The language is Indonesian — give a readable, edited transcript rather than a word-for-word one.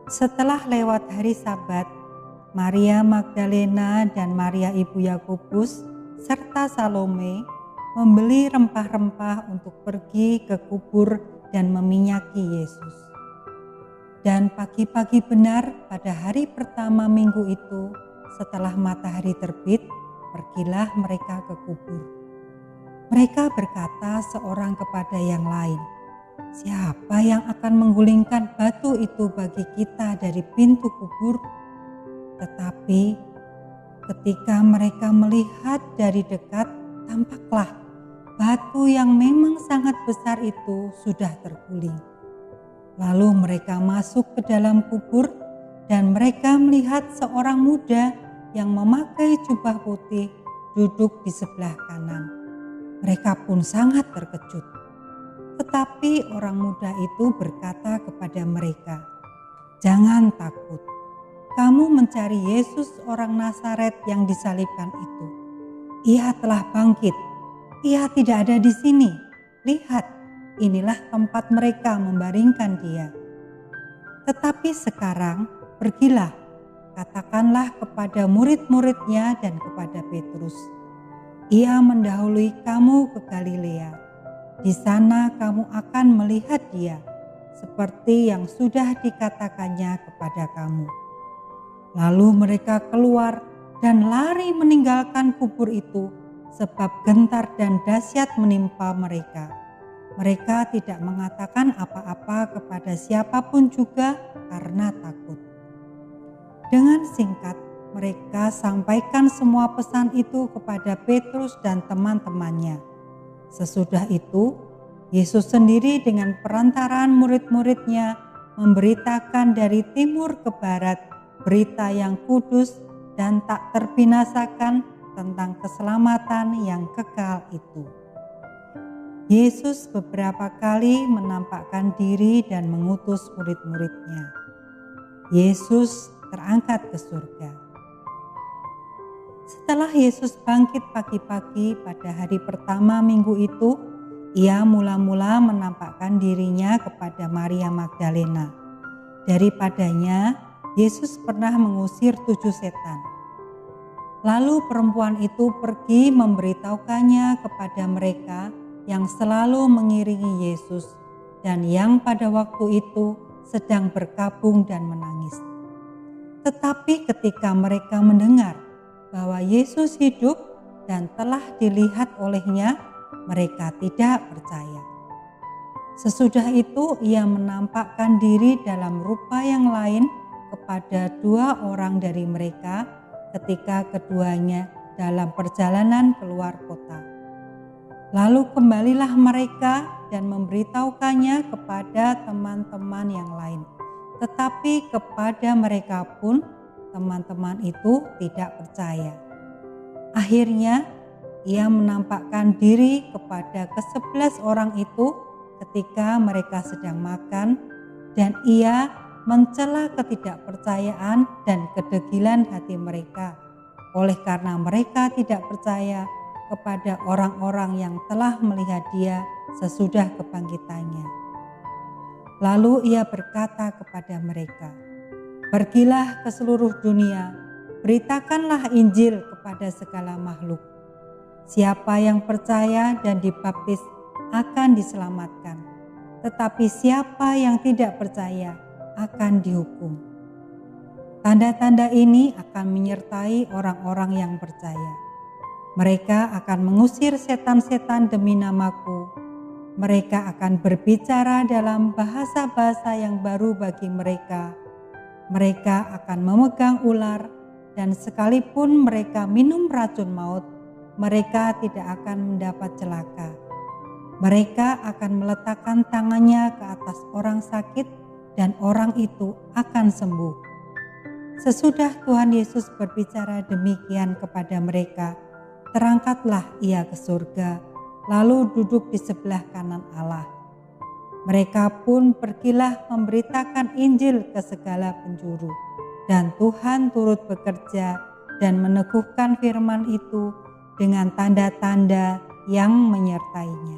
Setelah lewat hari Sabat, Maria Magdalena dan Maria ibu Yakobus serta Salome membeli rempah-rempah untuk pergi ke kubur dan meminyaki Yesus. Dan pagi-pagi benar pada hari pertama minggu itu, setelah matahari terbit, pergilah mereka ke kubur. Mereka berkata seorang kepada yang lain, "Siapa yang akan menggulingkan batu itu bagi kita dari pintu kubur?" Tetapi ketika mereka melihat dari dekat, tampaklah batu yang memang sangat besar itu sudah terguling. Lalu mereka masuk ke dalam kubur dan mereka melihat seorang muda yang memakai jubah putih duduk di sebelah kanan. Mereka pun sangat terkejut. Tetapi orang muda itu berkata kepada mereka, "Jangan takut. Kamu mencari Yesus orang Nazaret yang disalibkan itu. Ia telah bangkit. Ia tidak ada di sini. Lihat, inilah tempat mereka membaringkan dia. Tetapi sekarang pergilah, katakanlah kepada murid-muridnya dan kepada Petrus. Ia mendahului kamu ke Galilea. Di sana kamu akan melihat dia, seperti yang sudah dikatakannya kepada kamu." Lalu mereka keluar dan lari meninggalkan kubur itu, sebab gentar dan dahsyat menimpa mereka. Mereka tidak mengatakan apa-apa kepada siapapun juga karena takut. Dengan singkat, mereka sampaikan semua pesan itu kepada Petrus dan teman-temannya. Sesudah itu, Yesus sendiri dengan perantaraan murid-muridnya memberitakan dari timur ke barat berita yang kudus dan tak terbinasakan tentang keselamatan yang kekal itu. Yesus beberapa kali menampakkan diri dan mengutus murid-muridnya. Yesus terangkat ke surga. Setelah Yesus bangkit pagi-pagi pada hari pertama minggu itu, ia mula-mula menampakkan dirinya kepada Maria Magdalena. Daripadanya, Yesus pernah mengusir 7 setan. Lalu perempuan itu pergi memberitahukannya kepada mereka yang selalu mengiringi Yesus dan yang pada waktu itu sedang berkabung dan menangis. Tetapi ketika mereka mendengar bahwa Yesus hidup dan telah dilihat olehnya, mereka tidak percaya. Sesudah itu ia menampakkan diri dalam rupa yang lain kepada 2 orang dari mereka ketika keduanya dalam perjalanan keluar kota. Lalu kembalilah mereka dan memberitahukannya kepada teman-teman yang lain. Tetapi kepada mereka pun teman-teman itu tidak percaya. Akhirnya ia menampakkan diri kepada ke-11 orang itu ketika mereka sedang makan, dan ia mencela ketidakpercayaan dan kedegilan hati mereka, oleh karena mereka tidak percaya kepada orang-orang yang telah melihat dia sesudah kebangkitannya. Lalu ia berkata kepada mereka, "Pergilah ke seluruh dunia, beritakanlah Injil kepada segala makhluk. Siapa yang percaya dan dibaptis akan diselamatkan, tetapi siapa yang tidak percaya akan dihukum. Tanda-tanda ini akan menyertai orang-orang yang percaya. Mereka akan mengusir setan-setan demi namaku. Mereka akan berbicara dalam bahasa-bahasa yang baru bagi mereka. Mereka akan memegang ular, dan sekalipun mereka minum racun maut, mereka tidak akan mendapat celaka. Mereka akan meletakkan tangannya ke atas orang sakit dan orang itu akan sembuh." Sesudah Tuhan Yesus berbicara demikian kepada mereka, terangkatlah ia ke surga, lalu duduk di sebelah kanan Allah. Mereka pun pergilah memberitakan Injil ke segala penjuru, dan Tuhan turut bekerja dan meneguhkan firman itu dengan tanda-tanda yang menyertainya.